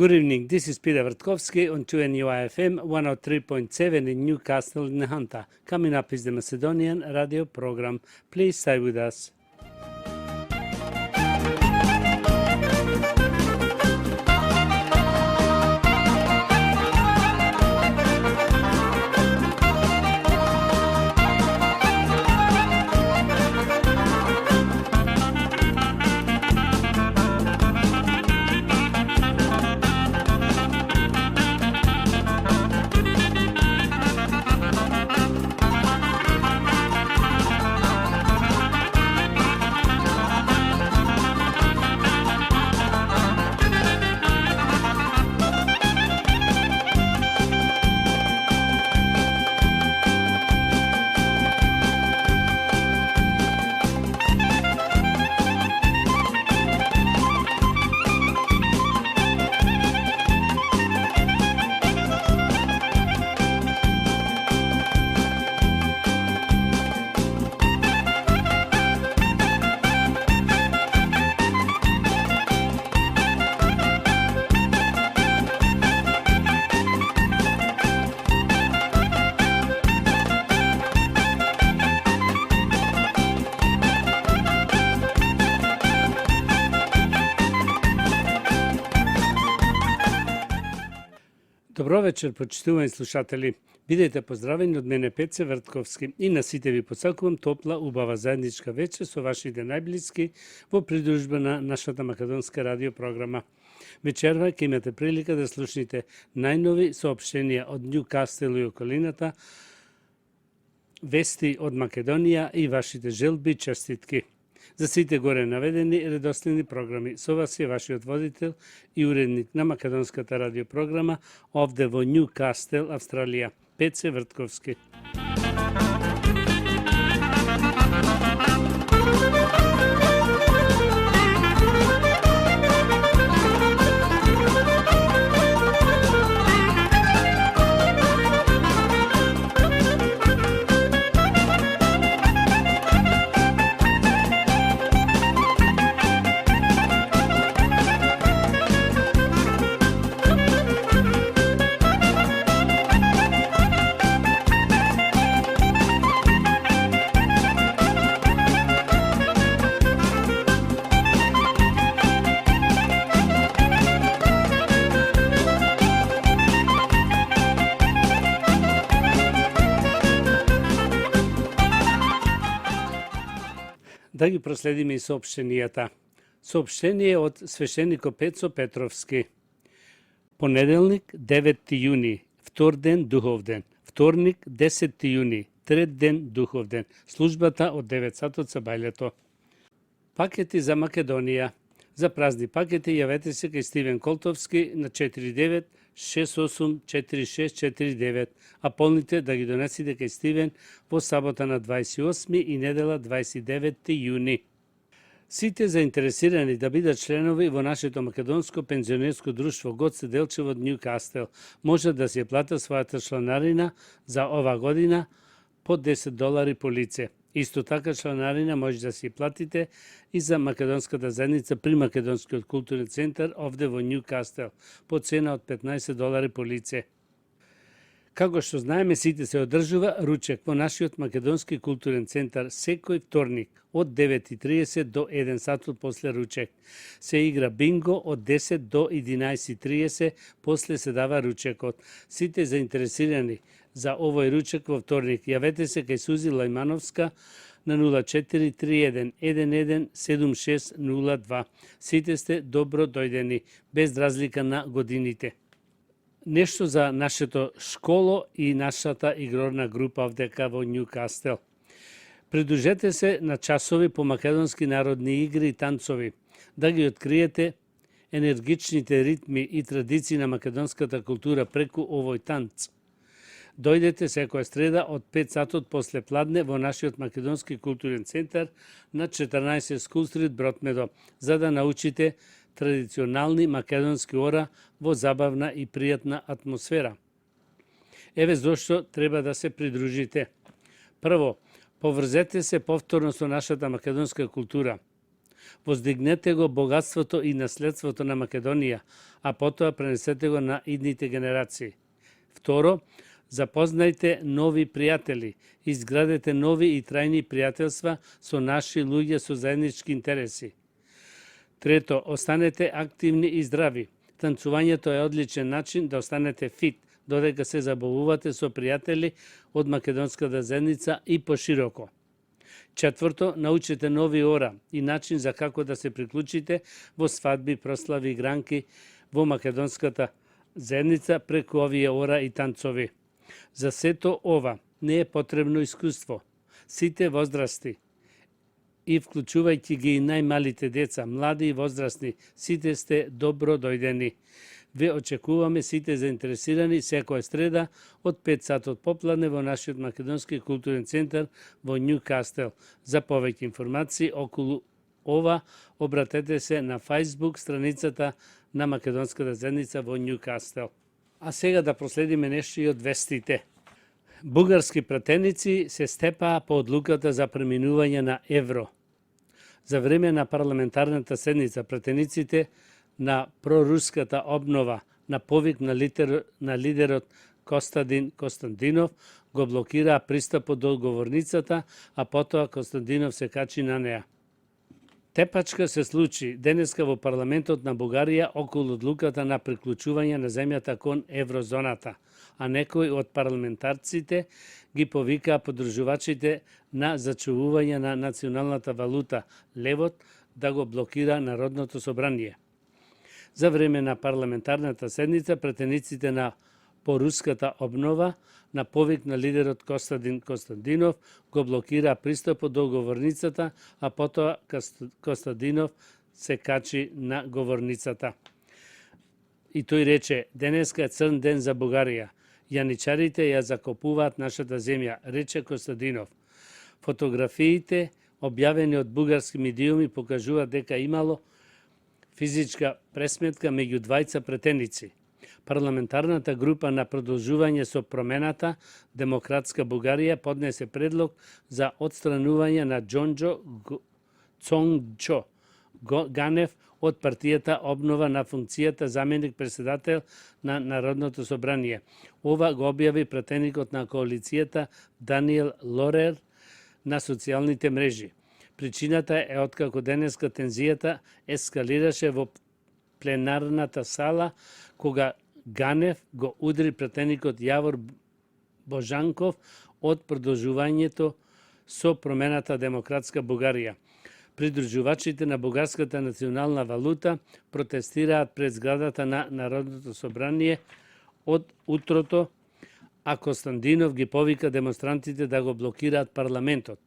Good evening, this is Peter Vertkovsky on 2NUI-FM 103.7 in Newcastle in Hunter. Coming up is the Macedonian radio program. Please stay with us. Добро вечер, почитувани слушатели. Бидете поздравени од мене Пеце Вртковски и на сите ви посакувам топла, убава заедничка вечер со вашите најблиски во придружба на нашата македонска радиопрограма. Вечерва ќе имате прилика да слушнете најнови соопштенија од Ньюкастел и околината, вести од Македонија и вашите желби и честитки. За сите горе наведени редоследни програми, со вас е вашиот водител и уредник на македонската радиопрограма овде во Ньюкастел, Австралија, Пеце Вртковски. Да ги проследиме и соопштенијата. Соопштение од свештеникот Пецо Петровски. Понеделник, 9 јуни, втор ден духовден. Вторник, 10 јуни, трет ден духовден. Службата од 9 сатот со бајлето. Пакети за Македонија. За празни пакети јавете се кај Стивен Колтовски на 49 68 4649, а полните да ги донесите кај Стивен во сабота на 28 и недела 29 јуни. Сите заинтересирани да бидат членови во нашето македонско пензионерско друштво Гоце Делчев од Ньюкастел може да се плата својата чланарина за ова година по $10 по лице. Исто така чланарина може да си платите и за македонската заедница при Македонскиот културен центар овде во Ньюкастел по цена од $15 по лице. Како што знаеме, сите се одржува ручек во нашиот Македонски културен центар секој вторник од 9:30 до 1 сатот после ручек. Се игра бинго од 10 до 11:30, после се дава ручекот. Сите заинтересирани за овој ручек во вторник јавете се кај Сузи Лајмановска на 0431 11 7602. Сите сте добро дојдени, без разлика на годините. Нешто за нашето школо и нашата игрорна група овдека во Ньюкастел. Придружете се на часови по македонски народни игри и танцови, да ги откриете енергичните ритми и традиции на македонската култура преку овој танц. Дојдете секоја среда од 5 сатот после пладне во нашиот Македонски културен центар на 14 School Street, Бротмедо, за да научите традиционални македонски ора во забавна и пријатна атмосфера. Еве зошто треба да се придружите. Прво, поврзете се повторно со нашата македонска култура. Воздигнете го богатството и наследството на Македонија, а потоа пренесете го на идните генерации. Второ, запознајте нови пријатели, изградете нови и трајни пријателства со наши луѓе со заеднички интереси. Трето, останете активни и здрави. Танцувањето е одличен начин да останете фит, додека се забавувате со пријатели од македонската заедница и пошироко. Четврто, научете нови ора и начин за како да се приклучите во свадби, прослави и гранки во македонската заедница преку овие ора и танцови. За сето ова не е потребно искуство. Сите возрасти и вклучувајќи ги и најмалите деца, млади и возрастни, сите сте добро дојдени. Ве очекуваме сите заинтересирани секоја среда од 5 сатот попладне во нашиот македонски културен центар во Њукастел. За повеќе информации околу ова, обратете се на Facebook страницата на македонската заедница во Њукастел. А сега да проследиме нешто и од вестите. Бугарски пратеници се степаа по одлуката за преминување на евро. За време на парламентарната седница пратениците на проруската обнова на повик на лидерот Костадин Константинов го блокираа пристапот до говорницата, а потоа Константинов се качи на неа. Тепачка се случи денеска во парламентот на Бугарија околу одлуката на приклучување на земјата кон еврозоната, а некои од парламентарците ги повикаа подржувачите на зачувување на националната валута, левот, да го блокира Народното собрание. За време на парламентарната седница пратениците на поруската обнова на повик на лидерот Костадин Константинов го блокираа пристапот до говорницата, а потоа Костадинов се качи на говорницата. И тој рече: денеска е црн ден за Бугарија. Јаничарите ја закопуваат нашата земја, рече Костадинов. Фотографиите објавени од бугарски медиуми покажуваат дека имало физичка пресметка меѓу двајца претеници. Парламентарната група на продолжување со промената Демократска Бугарија поднесе предлог за отстранување на Цончо Ганев од партијата Обнова на функцијата заменик председател на Народното собрание. Ова го објави пратеникот на коалицијата Даниел Лорер на социјалните мрежи. Причината е откако денеска тензијата ескалираше во пленарната сала, кога Ганев го удри пратеникот Јавор Божанков од продолжувањето со промената Демократска Бугарија. Придружувачите на бугарската национална валута протестираат пред зградата на Народното собрание од утрото, а Константинов ги повика демонстрантите да го блокираат парламентот.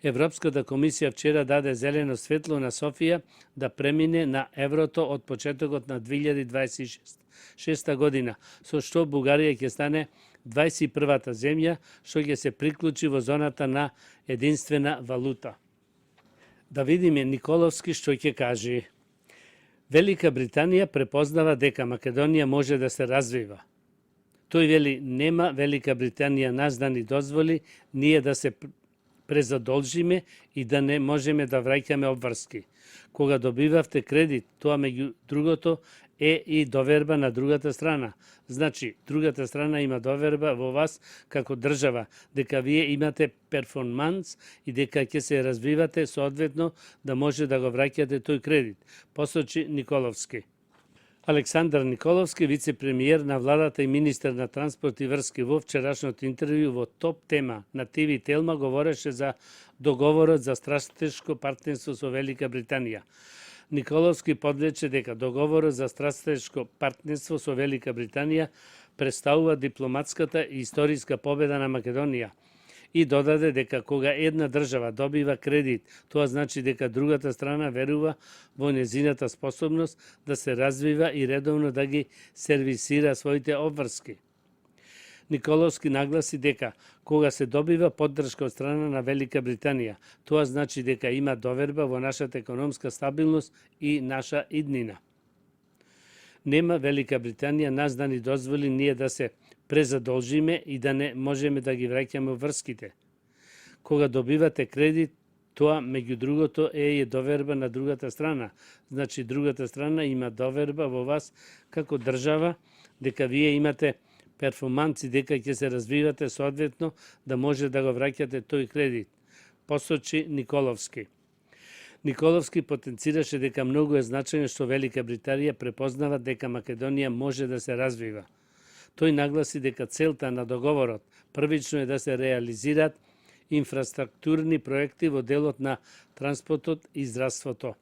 Европската комисија вчера даде зелено светло на Софија да премине на еврото од почетокот на 2026 година, со што Бугарија ќе стане 21-та земја што ќе се приклучи во зоната на единствена валута. Да видиме Николовски што ќе каже. Велика Британија препознава дека Македонија може да се развива. Тој вели: нема Велика Британија нас да ни дозволи ние да се презадолжиме и да не можеме да враќаме обврски. Кога добивавте кредит, тоа меѓу другото е и доверба на другата страна. Значи, другата страна има доверба во вас како држава, дека вие имате перформанс и дека ќе се развивате соодветно да може да го враќате тој кредит, посочи Николовски. Александар Николовски, вице-премиер на владата и министер на транспорт и врски, во вчерашното интервју во Топ тема на ТВ Телма говореше за договорот за стратешко партнерство со Велика Британија. Николовски подлече дека договорот за стратешко партнерство со Велика Британија представува дипломатската и историска победа на Македонија и додаде дека кога една држава добива кредит, тоа значи дека другата страна верува во незината способност да се развива и редовно да ги сервисира своите обврски. Николовски нагласи дека кога се добива поддршка од страна на Велика Британија, тоа значи дека има доверба во нашата економска стабилност и наша иднина. Нема Велика Британија нас да ни дозволи ние да се презадолжиме и да не можеме да ги враќаме врските. Кога добивате кредит, Тоа, меѓу другото, е доверба на другата страна. Значи, другата страна има доверба во вас како држава, дека вие имате перформанси, дека ќе се развивате соодветно, да може да го враќате тој кредит, посочи Николовски. Николовски потенцираше дека многу е значајно што Велика Британија препознава дека Македонија може да се развива. Тој нагласи дека целта на договорот првично е да се реализираат инфраструктурни проекти во делот на транспортот и здравството.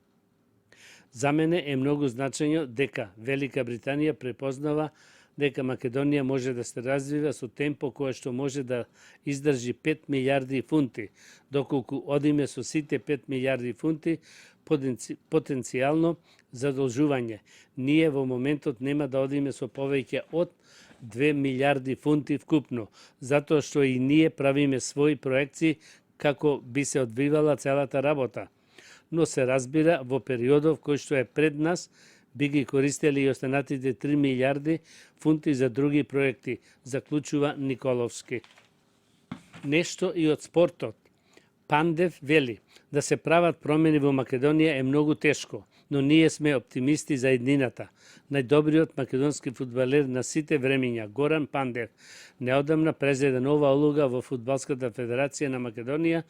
За мене е многу значајно дека Велика Британија препознава дека Македонија може да се развива со темпо кое што може да издржи 5 милиарди фунти, доколку одиме со сите 5 милиарди фунти потенцијално задолжување. Ние во моментот нема да одиме со повеќе од 2 милиарди фунти вкупно, затоа што и ние правиме своји проекции како би се одвивала целата работа. Но се разбира, во периодов кој што е пред нас, би ги користели и останатите 3 милиарди фунти за други проекти, заклучува Николовски. Нешто и од спортот. Пандев вели, да се прават промени во Македонија е многу тешко, но ние сме оптимисти за иднината. Најдобриот македонски фудбалер на сите времиња, Горан Пандев, неодамна презеде нова улога во Фудбалската федерација на Македонија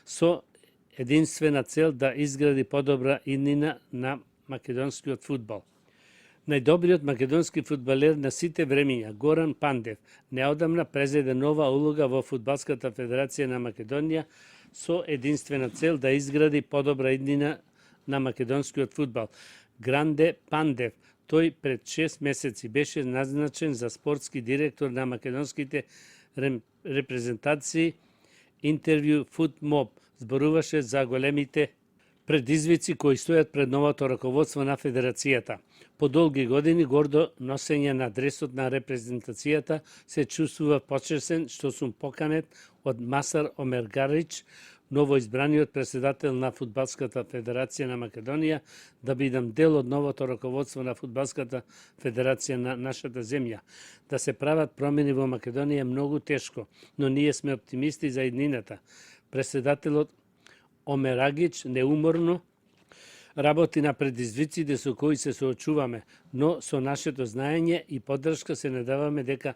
со единствена цел да изгради подобра иднина на македонскиот фудбал. Најдобриот македонски фудбалер на сите времиња, Горан Пандев, неодамна презеде нова улога во Фудбалската федерација на Македонија со единствена цел да изгради подобра иднина на македонскиот фудбал. Гранде Пандев, тој пред 6 месеци беше назначен за спортски директор на македонските репрезентации. Интервју Футмоб зборуваше за големите предизвици кои стојат пред новото раководство на федерацијата. По долги години гордо носење на дресот на репрезентацијата се чувствува почесен што сум поканет од Масар Омергарич, новоизбраниот председател на Фудбалската федерација на Македонија, да бидам дел од новото раководство на Фудбалската федерација на нашата земја. Да се прават промени во Македонија е многу тешко, но ние сме оптимисти за иднината. Председателот Омерагич неуморно работи на предизвиците со кои се соочуваме, но со нашето знаење и поддршка се надеваме дека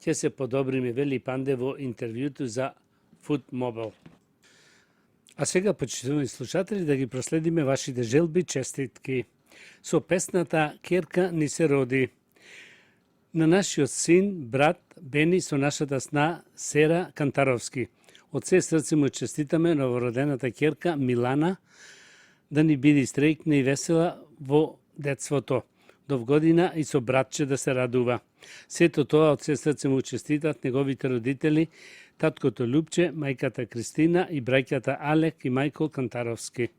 ќе се подобриме, вели Панде во интервјуто за Футмобил. А сега, почитувани слушатели, да ги проследиме вашите желби, честитки. Со песната Керка ни се роди. На нашиот син, брат Бени, со нашата сна Сера Кантаровски. Од се срце му честитаме новородената керка Милана, да ни биде стрејкна и весела во детството. Довгодина и со братче да се радува. Сето тоа од се срце му честитат неговите родители, таткото Лупче, мајката Кристина и браќата Алек и Мајкол Кантаровски.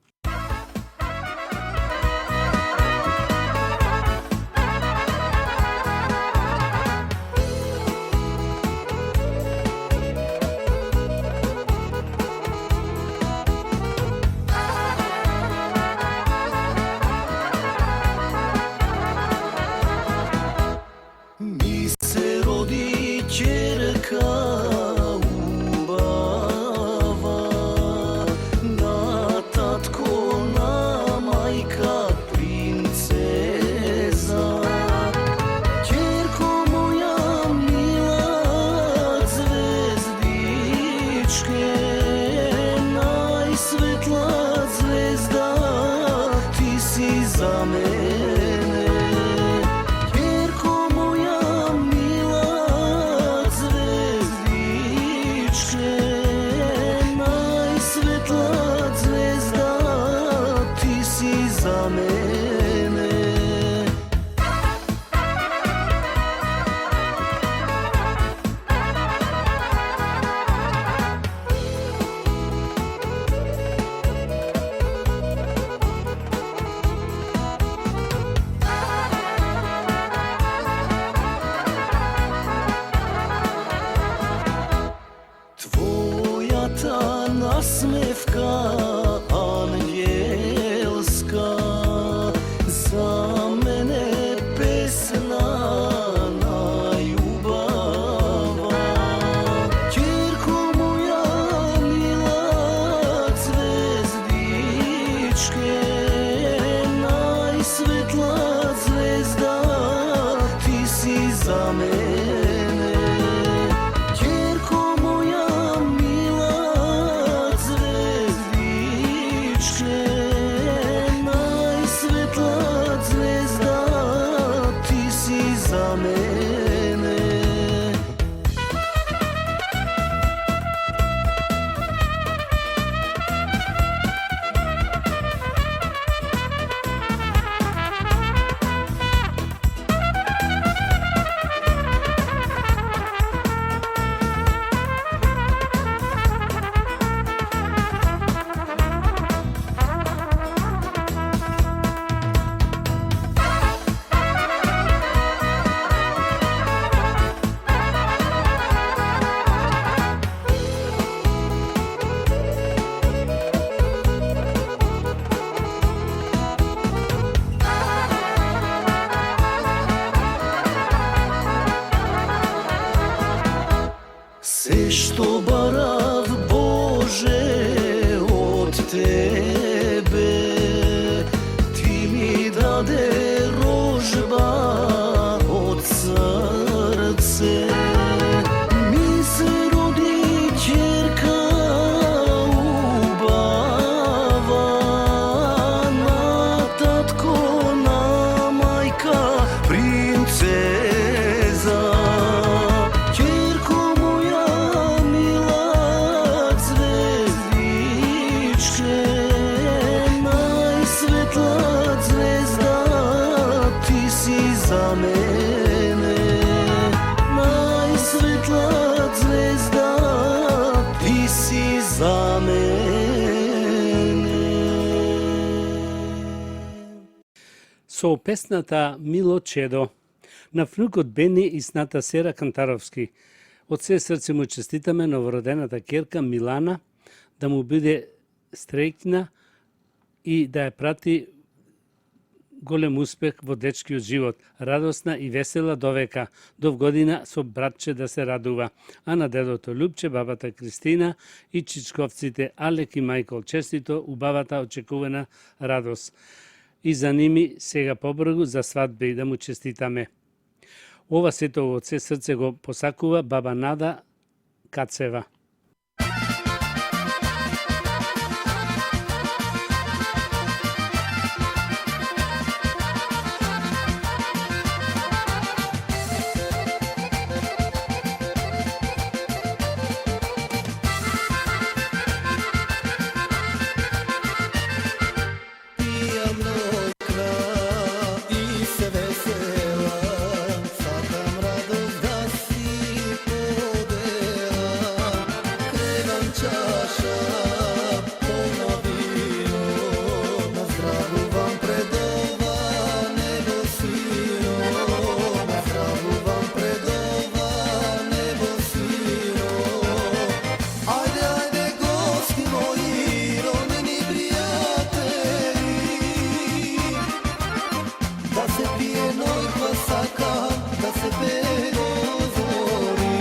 Се што барав Боже од Тебе, Ти ми даде рожба од срце. Ми се роди ќерка убава, на татко, на мајка, принцеза. Ќерко моја мила звездичке, најсветла звезда ти си за мене. Најсветла звезда ти си за мене. Со песната Мило Чедо на внукот Бени и сната Сера Кантаровски. Од се срце му честитаме новородената ќерка Милана, да му биде среќна и да ја прати голем успех во дечкиот живот, радосна и весела довека, до година со братче да се радува. А на дедото Лупче, бабата Кристина и чичковците Алек и Мајкол честито убавата очекувана радост. И за ними сега побргу за свадбе и да му честитаме. Ова сето од се срце го посакува баба Нада Кацева. Пијам нокра и се веселам, сакам радост да си поделам. Кревам чаша полна вино, наздравувам пред ова небо сино. Наздравувам пред ова небо сино. Ајде, ајде, гости мои, роднини пријатели, да се пие нојква, сакам да се пее до зори.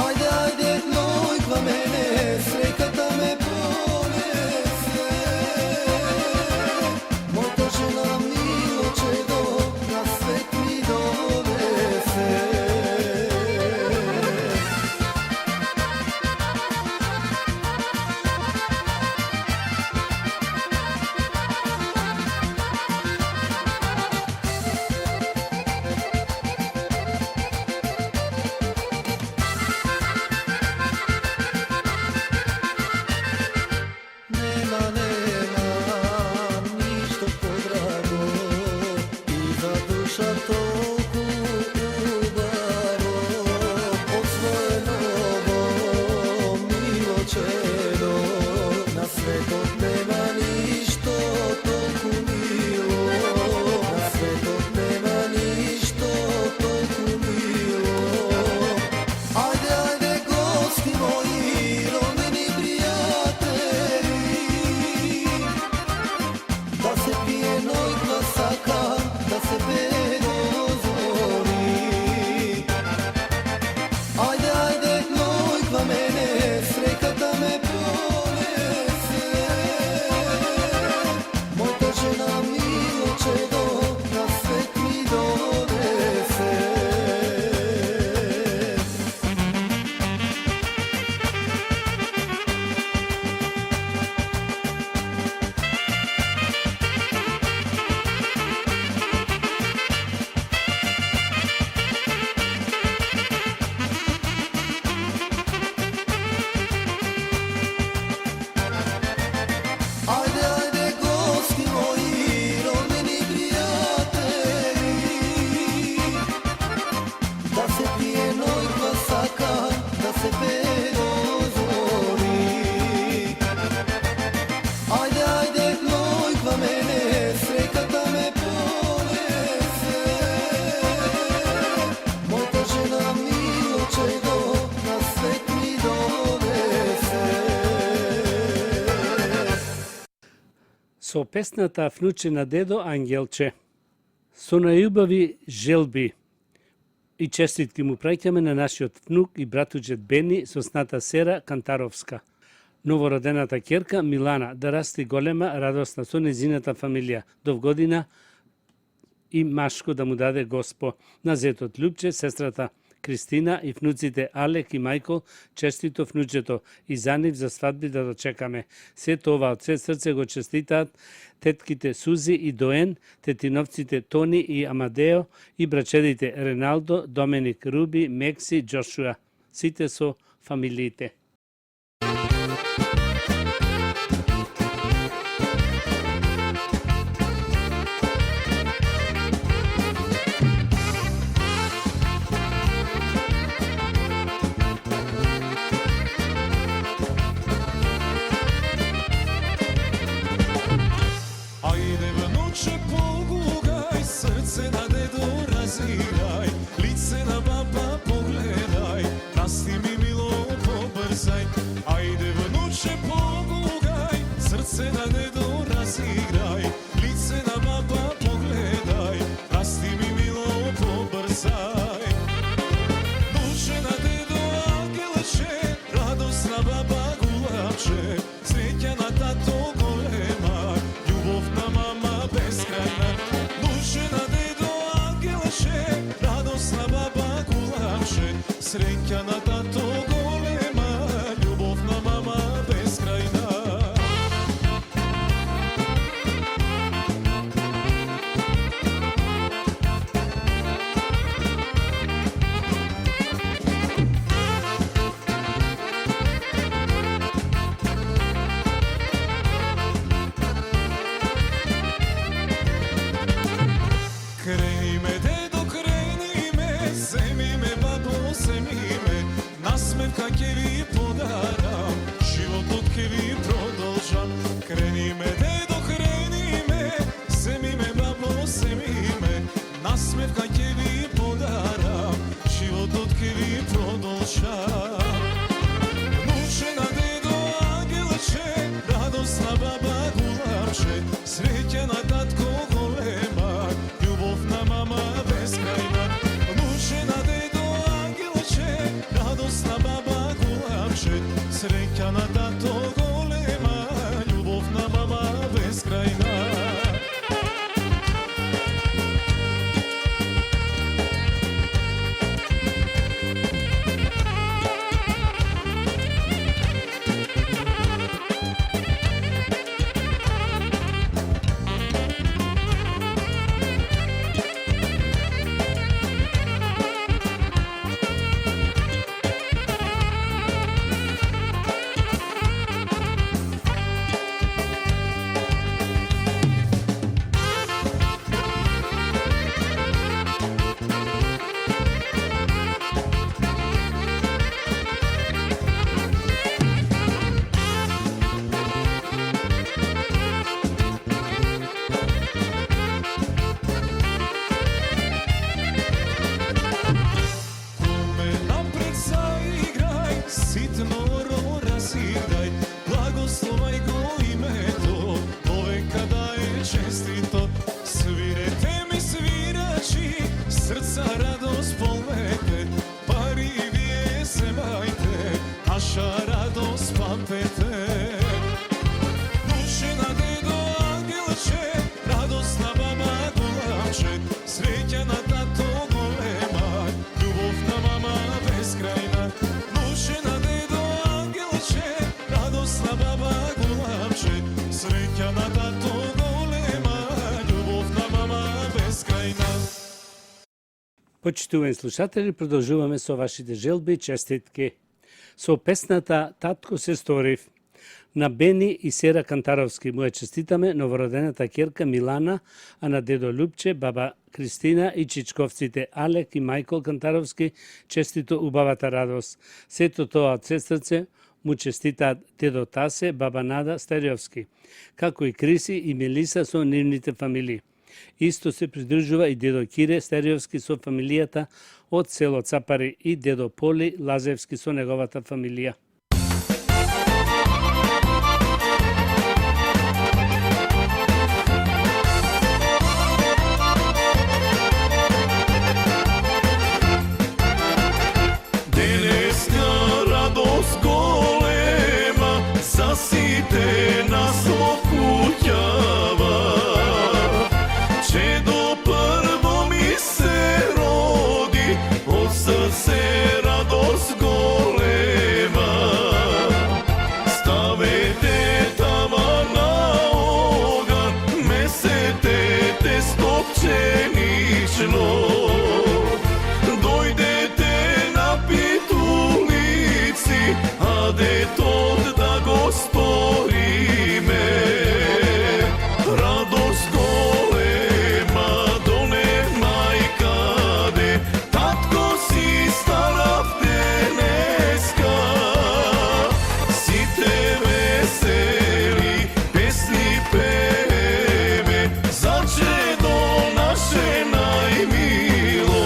Ајде, ајде, нојква мене, среќата ме понесе. Мојата жена Мило Чедо на свет ми донесе. Нема, нема ништо подраго и за душа толку убаво. Од свое ново Мило Чедо, на светот нема ништо толку мило. На светот нема ништо толку мило. Ајде, ајде, гости мои, роднини пријатели, да се пие нојква, сакам да се пее до зори. Ајде, ајде, нојква мене, среќата ме понесе. Мојата жена Мило Чедо на свет ми донесе. Ајде, ајде, гости мои, роднини пријатели, да се пие нојква, сакам да се пее до зори. Ајде, ајде, нојква мене, среќата ме понесе. Мојата жена Мило Чедо на свет ми донесе. Со песната Внуче на дедо Ангелче. Со најубави желби И честитки му праќаме на нашиот внук и братуџет Бени со сната Сера Кантаровска. Новородената ќерка Милана да расти голема, радосна со незината фамилија, довгодина и машко да му даде Госпо. На зетот Лјупче, сестрата Кристина и внуците Алек и Мајкол, честито внучето и за нив за свадби да дочекаме. Сето ова од се срце го честитаат тетките Сузи и Доен, тетиновците Тони и Амадео и брачедите Реналдо, Доменик, Руби, Мекси, Джошуа. Сите со фамилиите. Ајде внуче погугај, срце на дедо разиграј, лице на баба погледај, расти ми мило побрзај. Ајде внуче погугај, срце на дедо разиграј, лице на баба погледај, расти ми мило побрзај. Душе на дедо ангелче, радост на баба гулаче, среќа на тато голема, љубов на мама бескрајна. Душе на дедо ангелче, радост на баба гулаче, среќа на тато голема, љубов на мама бескрајна. Крени ме, дедо, крени ме, земи ме, бабо, земи ме, насмевка ќе ви подарам, животот ќе ви продолжам. Крени ме, дедо, крени ме, земи ме, бабо, земи ме, насмевка ќе ви подарам, животот ќе ви продолжам. Внуче на дедо ангелче, радост на баба гулаче, среќа на татко голема, љубов на мама бескрајна. Внуче на дедо ангелче, радост на баба гулаче, среќа на тато голема, љубов на мама бескрајна. Почитувани слушатели, продолжуваме со вашите желби и честитки. Со песната Татко се сторив на Бени и Сера Кантаровски му ја честитаме новородената ќерка Милана, а на дедо Лјупче, баба Кристина и чичковците Алек и Мајкол Кантаровски честито убавата радост. Сето тоа од се срце му честитаат дедо Тасе, баба Нада Стариовски, како и Криси и Мелиса со нивните фамилии. Исто се придружува и дедо Кире Стариовски со фамилијата од село Цапари и дедо Поли Лазевски со неговата фамилија. Денеска радост голема за сите нас во куќава. Чедо прво ми се роди, од срце радост голема. Ставете тава на оган, месете тесто пченично. Дојдете на питулици, а детот да го сториме. Радост голема доне мајкаде, татко си станав денеска. Сите весели песни пееме, за чедо наше најмило.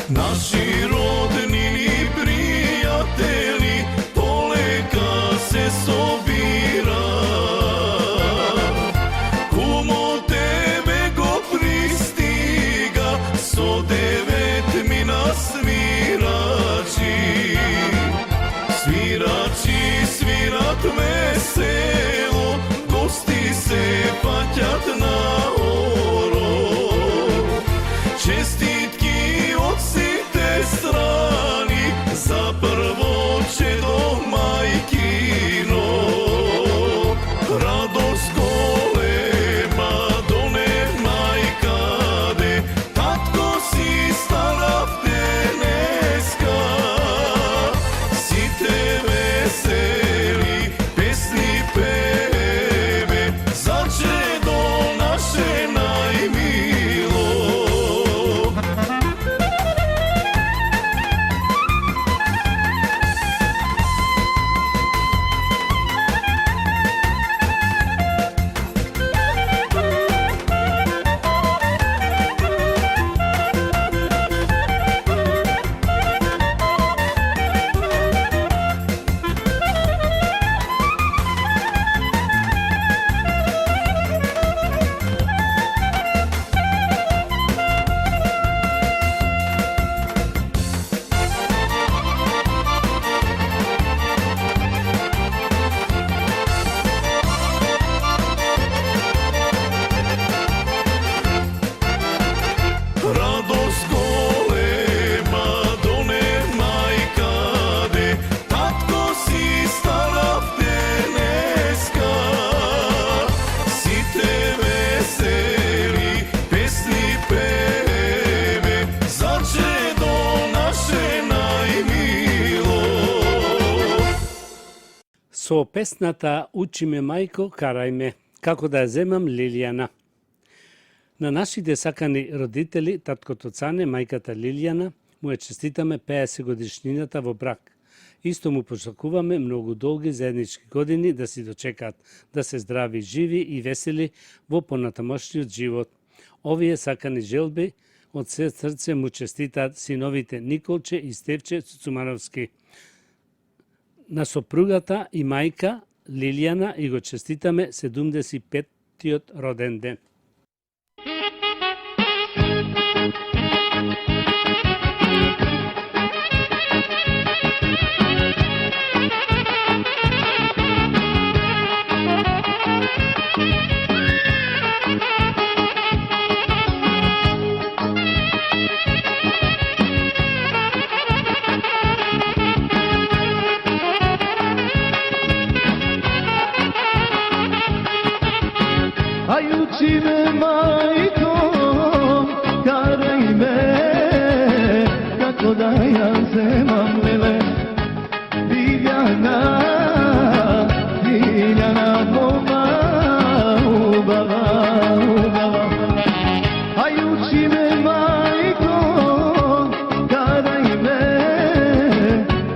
Наши роднини и пријатели полека се собира. Кумо тебе го пристига со 9 мина свирачи. Свирачи свират весело, гости се паќат на оро. Честитки од сите страни за прво чедо мајкино. Радост голема доне мајкаде, татко си станав денеска. Сите весели песни пееме, за чедо наше најмило. Радост голема доне мајкаде, татко си станав денеска. Сите весели песни пееме, за чедо наше најмило. Со песната Учи ме мајко, карај ме, како да ја земам Лилијана. На нашите сакани родители, таткото Цане, мајката Лилијана, му ја честитаме 50 годишнината во брак. Исто му пожелкуваме многу долги заеднички години да си дочекаат, да се здрави, живи и весели во понатамошниот живот. Овие сакани желби од се срце му честитаат синовите Николче и Стевче Цуцумановски. На сопругата и мајка Лилијана и го честитаме 75-тиот роден ден. Ај учи ме мајко, карај ме, како да ја земам леле. Лилјана, Лилјана мома, убава, убава. Ај учи ме мајко, карај ме,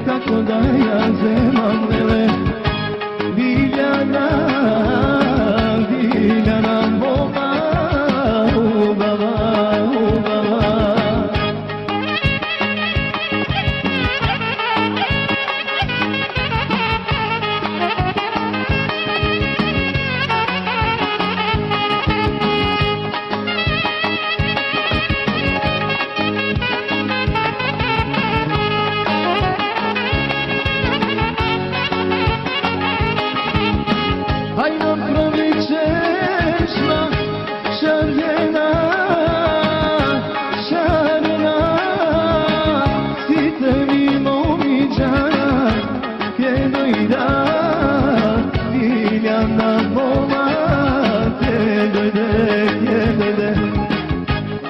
како да ја земам леле. Лилјана, Лилјana мома, убава, убава. Aj nam pravi češma, šarjena, šarjena, site mi momiđana, ke dojda, Diljana moma, ke dojde.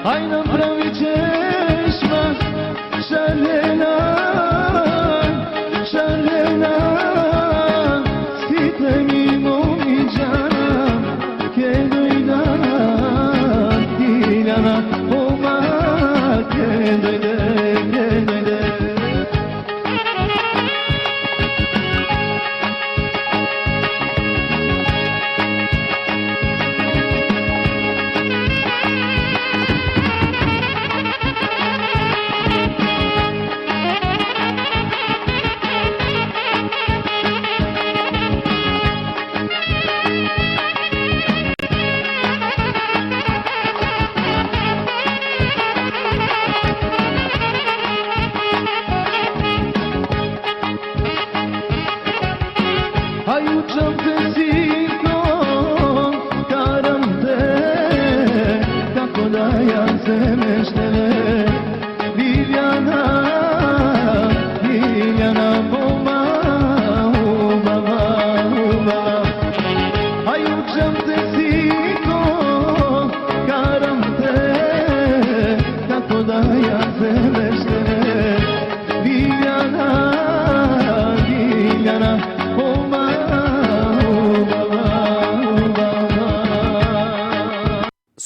Aj nam pravi češma, šarjena, šarjena, site mi momiđana, ke dojda, Diljana moma, ke dojde. Aj učam te sinko, karam te, kako da ja zemeš tebe. Diljana, Diljana moma, ubava, ubava. Aj učam te sinko, karam te, kako da ja zemeš tebe. Diljana, Diljana moma,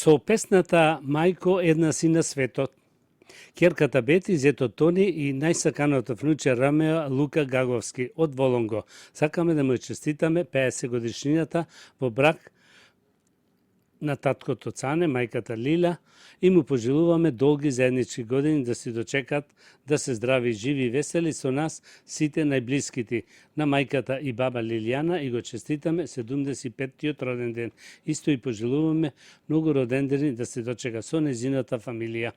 Со песната Мајко една си на светот, ќерката Бети, зето Тони и најсаканото внуче Рамео Лука Гаговски од Волонго. Сакаме да му честитаме 50 годишнината во брак на таткото Цане, мајката Лила, и му пожелуваме долги заеднички години да си дочекат, да се здрави, живи и весели со нас сите најблискити. На мајката и баба Лилијана и го честитаме 75-тиот роден ден. Исто и пожелуваме многу родендени да се дочека со незината фамилија.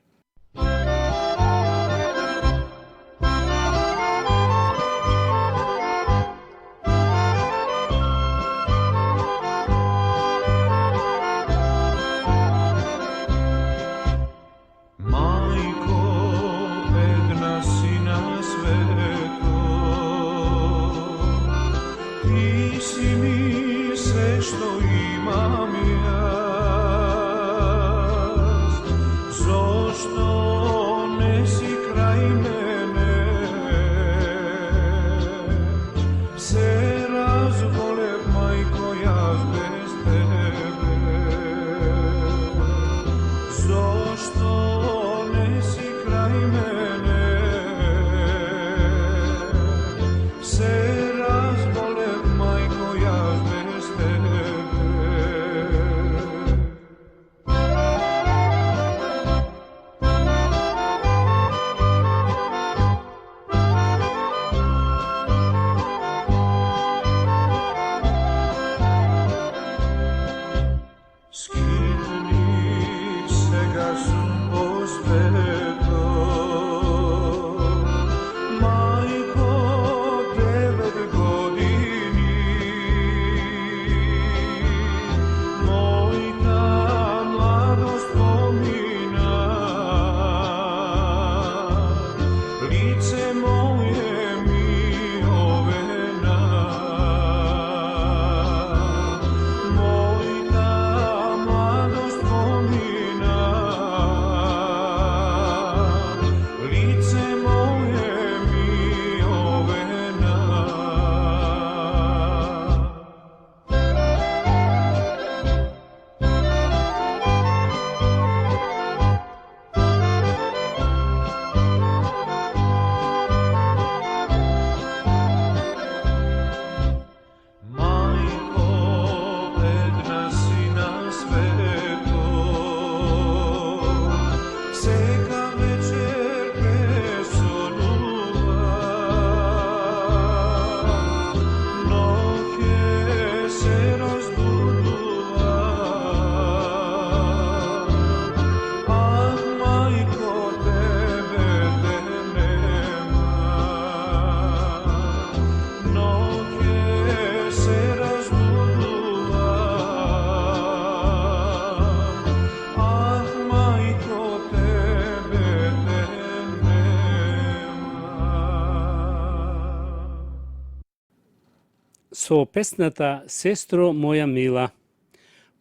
Со песната Сестро моја мила,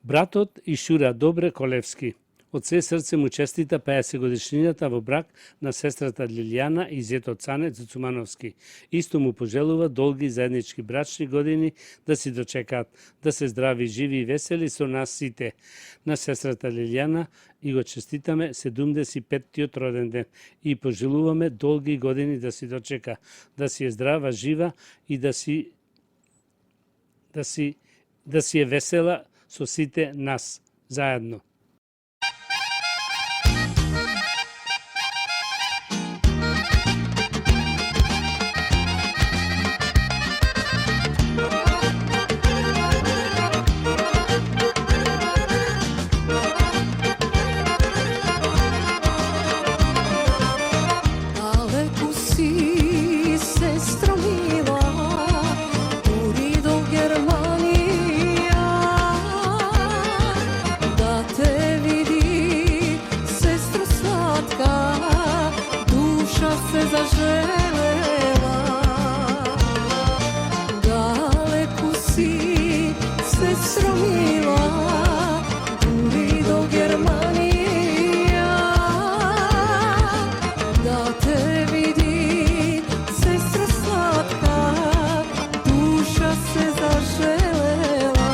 братот Ишура Добре Колевски од се срце му честита 50 годишнината во брак на сестрата Лилијана и зетот Цане Цуцумановски. Исто му пожелува долги заеднички брачни години да си дочекаат, да се здрави, живи и весели со нас сите. На сестрата Лилијана и го честитаме 75-тиот роден ден и пожелуваме долги години да си дочека, да си е здрава, жива и да си е весела со сите нас заедно. Далеку си, сестро мила, дури до Германија, да те види, сестро сладка, душа се зажелела. Далеку си, сестро мила, дури до Германија, да те види, сестро сладка, душа се зажелела.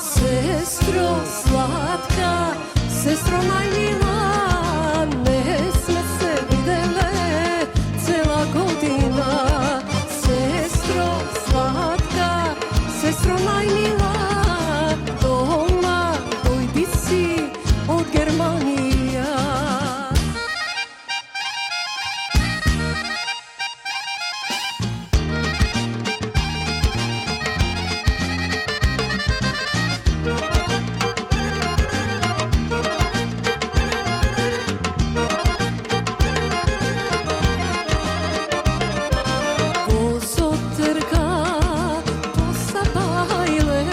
Сестро сладка, сестро најмила, не сме се виделе цела година. Сестро сладка, сестро најмила, дома дојди си од Германија. Возот трка по Сабајле,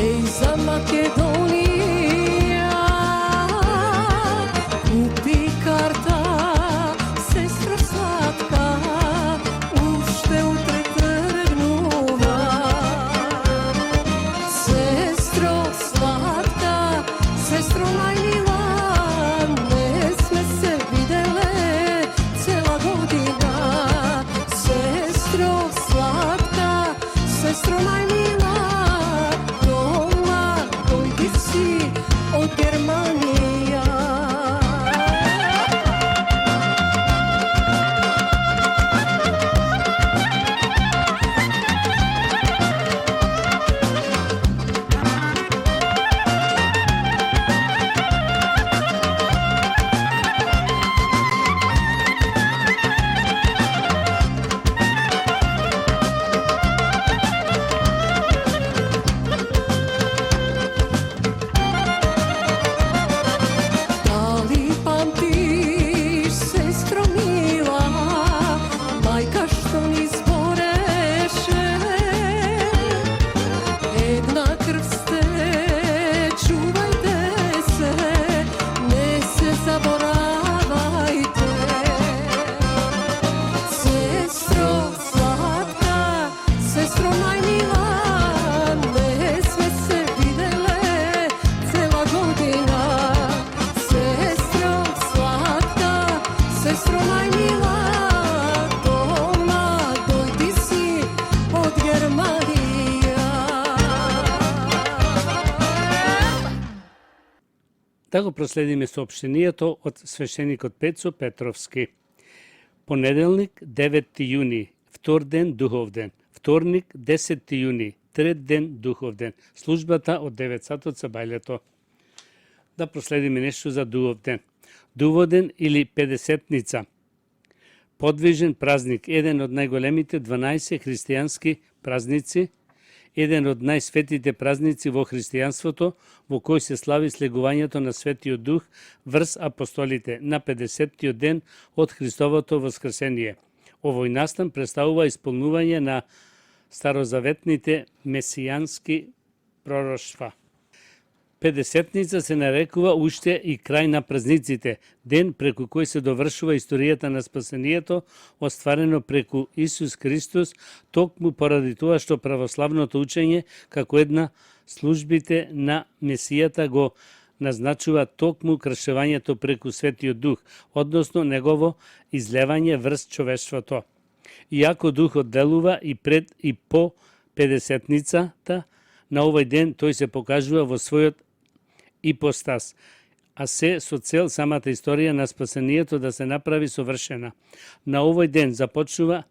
еј за Македонија. Купи карта, сестро сладка, уште утре тргнува. Сестро сладка, сестро најмила, не сме се виделе цела година. Сестро сладка, сестро најмила, дома дојди си од Германија. Дали памтиш, сестро мила, мајка што ни збореше, една крв сте, чувајте се, не се заборавајте. Сестро сладка, сестро најмила, не сме се виделе цела година. Сестро сладка, сестро најмила, дома дојди си од Германија. Да го проследиме соопштението од свештеникот Пецо Петровски. Понеделник 9 јуни, втор ден духов ден. Вторник 10 јуни, трет ден духов ден. Службата од 9 сатот са бајлето. Да проследиме нешто за духов ден. Духов ден или Педесетница. Подвижен празник, еден од најголемите 12 христијански празници, еден од најсветите празници во христијанството, во кој се слави слегувањето на Светиот Дух врз апостолите на 50-тиот ден од Христовото воскресение. Овој настан представува исполнување на старозаветните месијански пророштва. Педесетница се нарекува уште и крај на празниците, ден преку кој се довршува историјата на спасението, остварено преку Исус Христос, токму поради тоа што православното учење, како една службите на Месијата, го назначува токму кршевањето преку Светиот Дух, односно негово излевање врз човештвото. Иако Духот делува и пред и по Педесетницата, на овој ден тој се покажува во својот ипостас, а се со цел самата историја на спасението да се направи совршена. На овој ден започнува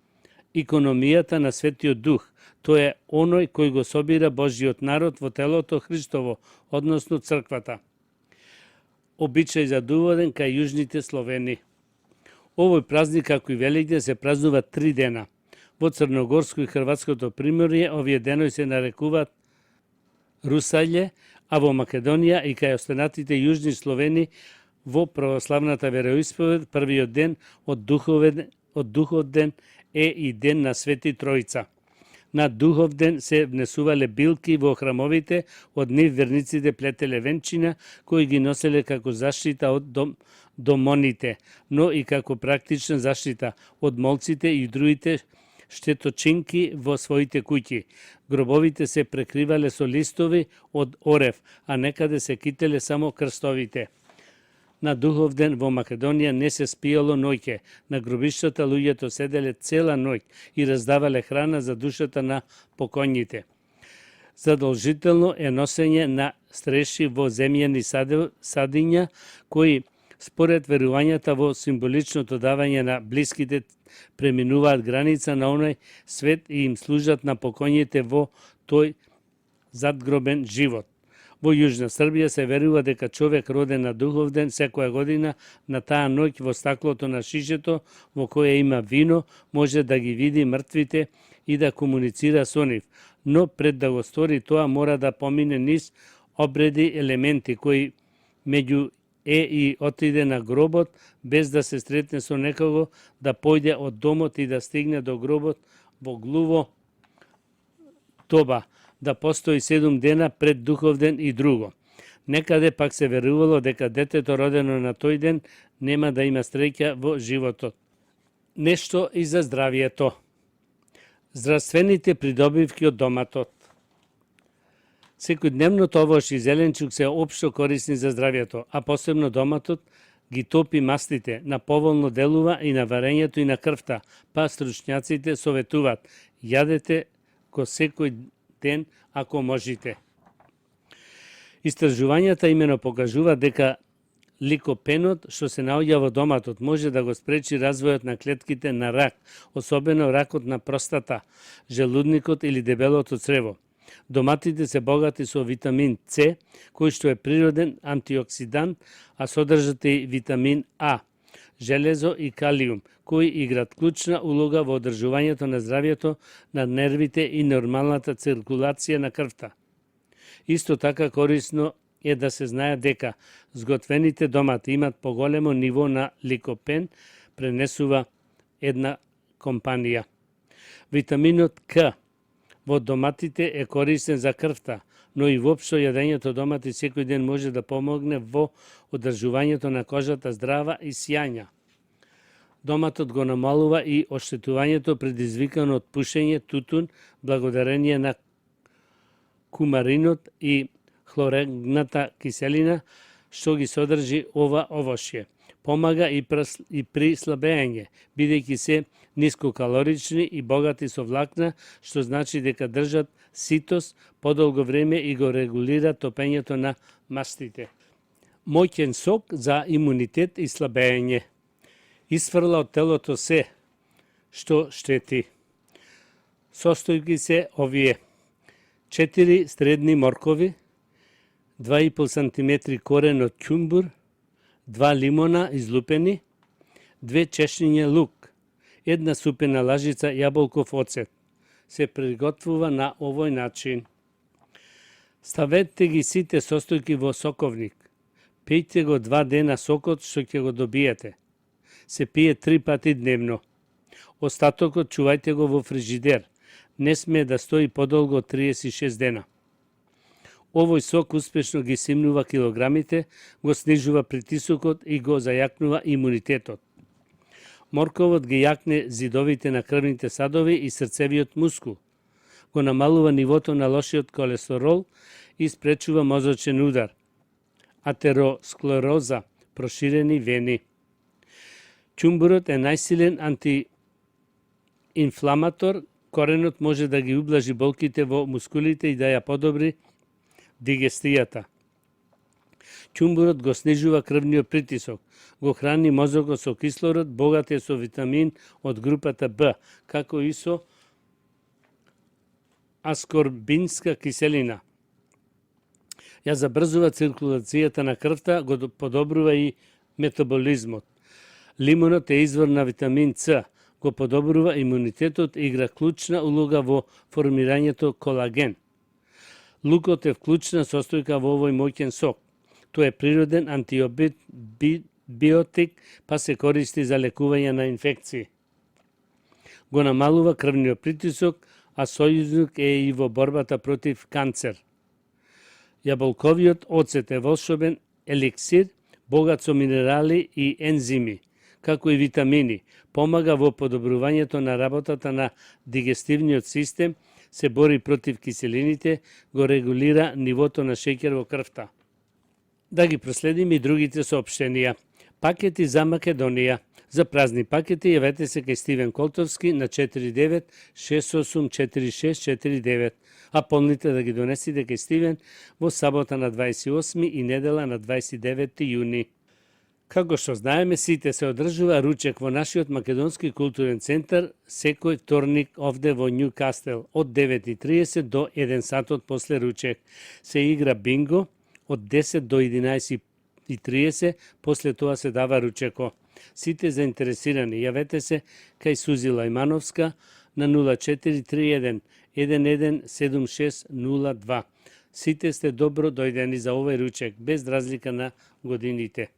икономијата на Светиот Дух. Тој е оној кој го собира Божиот народ во телото Христово, односно црквата. Обичај за Дуводен кај јужните Словени. Овој празник, како и Великден, се празнува 3 дена. Во Црногорско и Хрватското приморје овие денови се нарекуваат Русаље, а во Македонија и кај останатите јужни Словени во православната вероисповед првиот ден од Духов ден е и ден на Свети Тројца. На Духов ден се внесувале билки во храмовите, од нив верниците плетеле венчина, кои ги носеле како заштита од домоните, но и како практична заштита од молците и другите штеточинки во своите куќи. Гробовите се прекривале со листови од орев, а некаде се кителе само крстовите. На Духов ден во Македонија не се спиело ноќе. На гробиштата луѓето седеле цела ноќ и раздавале храна за душата на покојните. Задолжително е носење на стреши во земјани садиња, кои според верувањата во символичното давање на блиските преминуваат граница на оној свет и им служат на покојните во тој задгробен живот. Во Јужна Србија се верува дека човек роден на Духов ден секоја година на таа ноќ во стаклото на шишето во кое има вино може да ги види мртвите и да комуницира со нив, но пред да го стори тоа мора да помине низ обреди елементи кои меѓу и отиде на гробот без да се сретне со некого, да појде од домот и да стигне до гробот во глуво доба, да постои 7 дена пред Духов ден и друго. Некаде пак се верувало дека детето родено на тој ден нема да има среќа во животот. Нешто и за здравието. Здравствените придобивки од доматот. Секојдневното овош и зеленчук се општо корисни за здравието, а посебно доматот ги топи мастите, на поволно делува и на варењето и на крвта, па стручњаците советуваат, јадете го секој ден ако можете. Истражувањата имено покажува дека ликопенот што се наоѓа во доматот може да го спречи развојот на клетките на рак, особено ракот на простата, желудникот или дебелото црево. Доматите се богати со витамин С, кој што е природен антиоксидант, а содржат и витамин А, железо и калиум, кои играат клучна улога во одржувањето на здравието на нервите и нормалната циркулација на крвта. Исто така корисно е да се знае дека сготвените домати имат поголемо ниво на ликопен, пренесува една компанија. Витаминот К во доматите е корисен за крвта, но и воопшто јадењето домати секој ден може да помогне во одржувањето на кожата здрава и сјања. Доматот го намалува и оштетувањето предизвикано од пушење, тутун, благодарение на кумаринот и хлорегната киселина што ги содржи ова овошје. Помага и при слабење, бидејќи се нискокалорични и богати со влакна, што значи дека држат ситост подолго време и го регулира топењето на мастите. Моќен сок за имунитет и слабење. Исфрла од телото се што штети. Состојки се овие: 4 средни моркови, 2,5 см корен од ќумбур, 2 лимона излупени, 2 чешниња лук, 1 супена лажица јаболков оцет. Се приготвува на овој начин. Ставете ги сите состојки во соковник. Пијте го 2 дена сокот што ќе го добиете. Се пие 3 пати дневно. Остатокот чувајте го во фрижидер. Не сме да стои подолго од 36 дена. Овој сок успешно ги симнува килограмите, го снижува притисокот и го зајакнува имунитетот. Морковот ги јакне зидовите на крвните садови и срцевиот мускул, го намалува нивото на лошиот колестерол и спречува мозочен удар, атеросклероза, проширени вени. Ќумбурот е најсилен антиинфламатор, коренот може да ги ублажи болките во мускулите и да ја подобри дигестијата. Ќумбурот го снижува крвниот притисок, го храни мозокот со кислород, богат е со витамин од групата Б, како и со аскорбинска киселина. Ја забрзува циркулацијата на крвта, го подобрува и метаболизмот. Лимонот е извор на витамин С, го подобрува имунитетот и игра клучна улога во формирањето колаген. Лукот е вклучна состојка во овој моќен сок. Тој е природен антибиотик, па се користи за лекување на инфекции. Го намалува крвниот притисок, а сојузник е и во борбата против канцер. Јаболковиот оцет е волшебен еликсир, богат со минерали и ензими, како и витамини. Помага во подобрувањето на работата на дигестивниот систем, се бори против киселините, го регулира нивото на шеќер во крвта. Да ги проследиме и другите соопштенија. Пакети за Македонија. За празни пакети јавете се кај Стивен Колтовски на 49684649, а помните да ги донесите кај Стивен во сабота на 28 и недела на 29 јуни. Како што знаеме, сите се одржува ручек во нашиот македонски културен центар секој вторник овде во Њукастел од 9:30 до 1 сатот после ручек. Се игра бинго од 10 до 11:30, после тоа се дава ручеко. Сите заинтересирани јавете се кај Сузи Лајмановска на 0431 117602. Сите сте добро дојдени за овој ручек, без разлика на годините.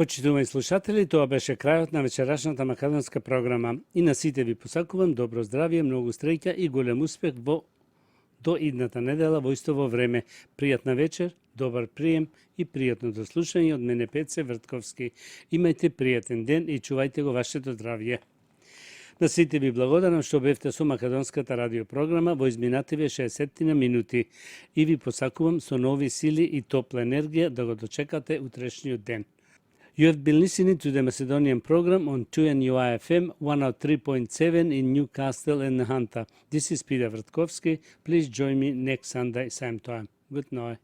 Почитувани слушатели, тоа беше крајот на вечерашната македонска програма. И на сите ви посакувам добро здравје, многу среќа и голем успех до идната недела во истово време. Пријатна вечер, добар прием и пријатно дослушање од мене Пеце Вртковски. Имајте пријатен ден и чувајте го вашето здравје. На сите ви благодарам што бевте со македонската радиопрограма во изминативе 60 минути и ви посакувам со нови сили и топла енергија да го дочекате утрешниот ден. You have been listening to the Macedonian program on 2NUI FM 103.7 in Newcastle and Nahanta. This is Peter Vrtkovski. Please join me next Sunday, same time. Good night.